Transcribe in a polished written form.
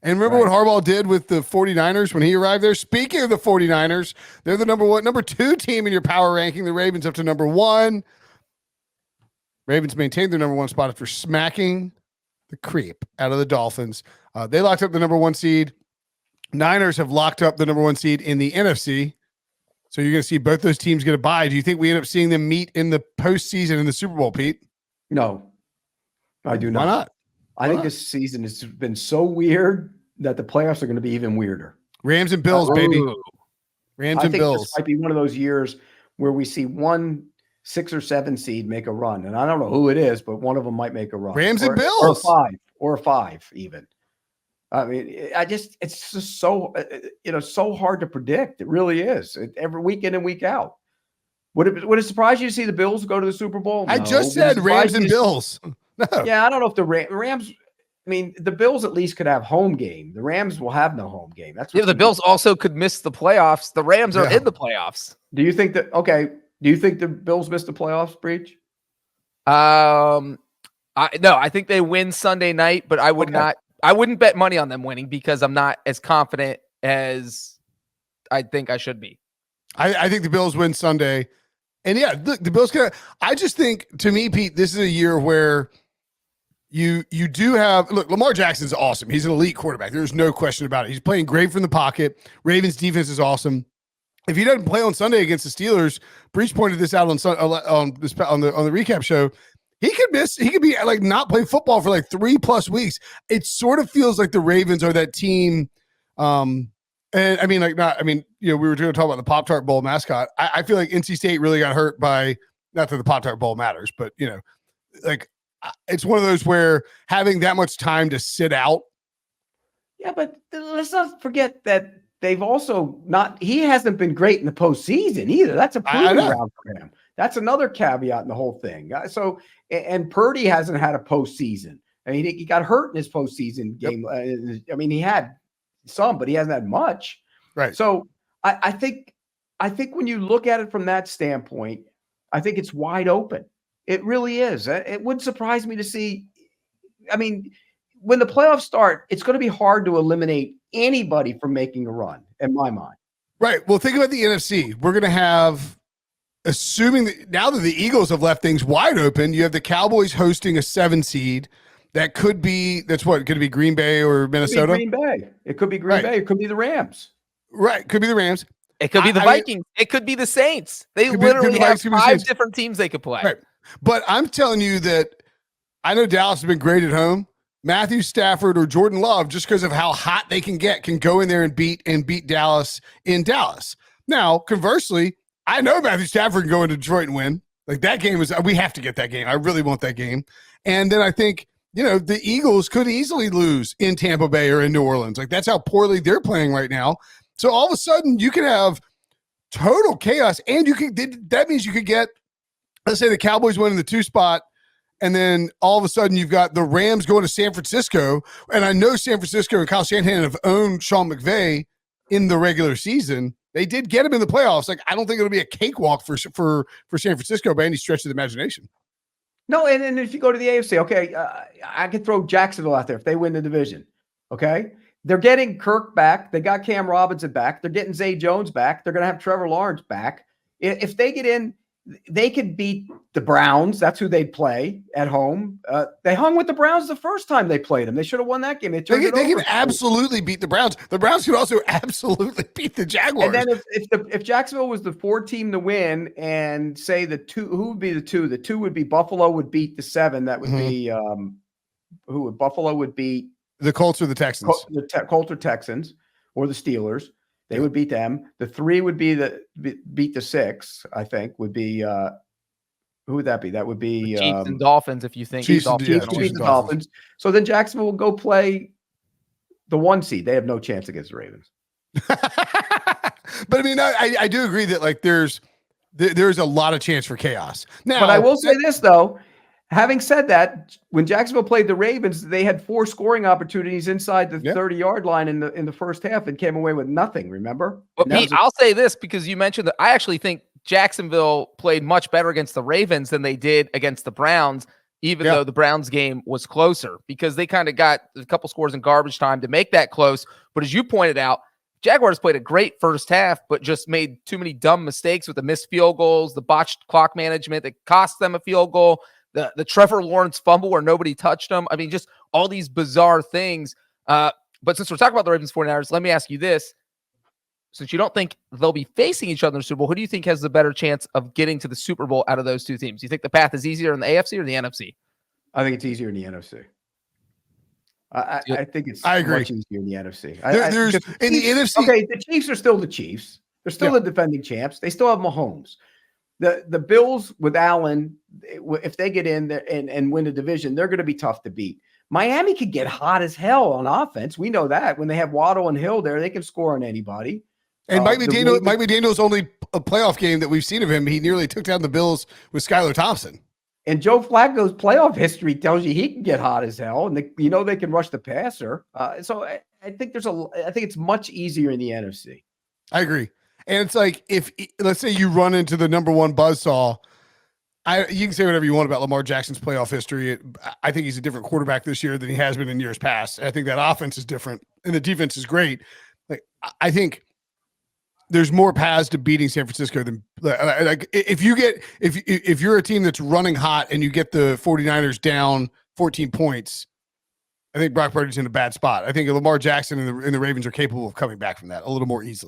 And remember what Harbaugh did with the 49ers when he arrived there? Speaking of the 49ers, they're the number 2 team in your power ranking. The Ravens up to number 1. Ravens maintained their number 1 spot after smacking the creep out of the Dolphins. They locked up the number 1 seed. Niners have locked up the number 1 seed in the NFC. So you're going to see both those teams get a bye. Do you think we end up seeing them meet in the postseason in the Super Bowl, Pete? No, I do not. Why not? I think this season has been so weird that the playoffs are going to be even weirder. Rams and Bills, baby. Rams and Bills. This might be one of those years where we see 1 6 or 7 seed make a run. And I don't know who it is, but one of them might make a run. Rams and Bills. Or a 5 even. I mean, it's just so, so hard to predict. It really is. Every week in and week out. Would it surprise you to see the Bills go to the Super Bowl? No. I just said Rams and Bills. No. Yeah, I don't know if the Rams. I mean, the Bills at least could have home game. The Rams will have no home game. That's the Bills also could miss the playoffs. The Rams are in the playoffs. Do you think that? Okay. Do you think the Bills missed the playoffs, Breach? No, I think they win Sunday night, but I would not. I wouldn't bet money on them winning because I'm not as confident as I think I should be. I think the Bills win Sunday. And yeah, look, the Bills I just think, to me, Pete, this is a year where you do have, look, Lamar Jackson's awesome. He's an elite quarterback. There's no question about it. He's playing great from the pocket. Ravens defense is awesome. If he doesn't play on Sunday against the Steelers, Breach pointed this out on the recap show. He could miss. He could be like not play football for like 3+ weeks. It sort of feels like the Ravens are that team. And I mean, we were going to talk about the Pop-Tart Bowl mascot. I feel like NC State really got hurt by, not that the Pop-Tart Bowl matters, but it's one of those where having that much time to sit out. Yeah, but let's not forget that they've also he hasn't been great in the postseason either. That's a proving ground for him. That's another caveat in the whole thing. So, and Purdy hasn't had a postseason. I mean, he got hurt in his postseason game. I mean, he had some, but he hasn't had much. Right. So I think when you look at it from that standpoint, I think it's wide open. It really is. It wouldn't surprise me to see. I mean, when the playoffs start, it's going to be hard to eliminate anybody from making a run, in my mind. Right. Well, think about the NFC. We're going to have, assuming that now that the Eagles have left things wide open, you have the Cowboys hosting a 7 seed. That could be, that's what, could it be Green Bay or Minnesota? It could be Green Bay. It could be the Rams. Right. Could be the Rams. It could be the Vikings. It could be the Saints. They literally have 5 different teams they could play. Right. But I'm telling you that I know Dallas has been great at home. Matthew Stafford or Jordan Love, just because of how hot they can get, can go in there and beat Dallas in Dallas. Now, conversely, I know Matthew Stafford can go into Detroit and win. Like, that game we have to get that game. I really want that game. And then I think, the Eagles could easily lose in Tampa Bay or in New Orleans. Like, that's how poorly they're playing right now. So all of a sudden you can have total chaos, and that means you could get, let's say the Cowboys win in the 2 spot, and then all of a sudden you've got the Rams going to San Francisco. And I know San Francisco and Kyle Shanahan have owned Sean McVay in the regular season. They did get him in the playoffs. Like, I don't think it'll be a cakewalk for San Francisco by any stretch of the imagination. No, and if you go to the AFC, okay, I could throw Jacksonville out there if they win the division. Okay, they're getting Kirk back. They got Cam Robinson back. They're getting Zay Jones back. They're going to have Trevor Lawrence back. If they get in, they could beat the Browns. That's who they'd play at home. They hung with the Browns the first time they played them. They should have won that game. They can absolutely beat the Browns. The Browns could also absolutely beat the Jaguars. And then if Jacksonville was the 4th team to win, and say the 2, who would be the 2? The 2 would be Buffalo would beat the 7. That would be who would Buffalo would beat the Colts or the Texans? Colts or Texans or the Steelers. They would beat them. The 3 would be beat the 6. I think would be who would that be? That would be the Chiefs and Dolphins. If you think Chiefs and Dolphins. So then Jacksonville will go play the 1 seed. They have no chance against the Ravens. But I mean, I do agree that like there's a lot of chance for chaos. Now, but I will say this though. Having said that, when Jacksonville played the Ravens, they had 4 scoring opportunities inside the 30-yard line in the first half and came away with nothing, remember? But Pete, I'll say this because you mentioned that I actually think Jacksonville played much better against the Ravens than they did against the Browns. even Yeah. though the Browns game was closer, because they kind of got a couple scores in garbage time to make that close. But as you pointed out, Jaguars played a great first half, but just made too many dumb mistakes with the missed field goals, the botched clock management that cost them a field goal, the Trevor Lawrence fumble where nobody touched him. I mean, just all these bizarre things. But since we're talking about the Ravens 49ers, let me ask you this. Since you don't think they'll be facing each other in the Super Bowl, who do you think has the better chance of getting to the Super Bowl out of those two teams? Do you think the path is easier in the AFC or the NFC? I think it's easier in the NFC. I think it's I agree. much easier in the NFC. There's because in the Chiefs- NFC. Okay, the Chiefs are still the Chiefs. They're still the defending champs. They still have Mahomes. The Bills with Allen, if they get in there and win the division, they're going to be tough to beat. Miami could get hot as hell on offense. We know that when they have Waddle and Hill there, they can score on anybody. And Mike the McDaniel's only a playoff game that we've seen of him. He nearly took down the Bills with Skylar Thompson. And Joe Flacco's playoff history tells you he can get hot as hell, and they can rush the passer. So I think I think it's much easier in the NFC. I agree. And it's like, if let's say you run into the number one buzzsaw, you can say whatever you want about Lamar Jackson's playoff history. I think he's a different quarterback this year than he has been in years past. I think that offense is different and the defense is great. Like, I think there's more paths to beating San Francisco than like if you're a team that's running hot and you get the 49ers down 14 points, I think Brock Purdy's in a bad spot. I think Lamar Jackson and the Ravens are capable of coming back from that a little more easily.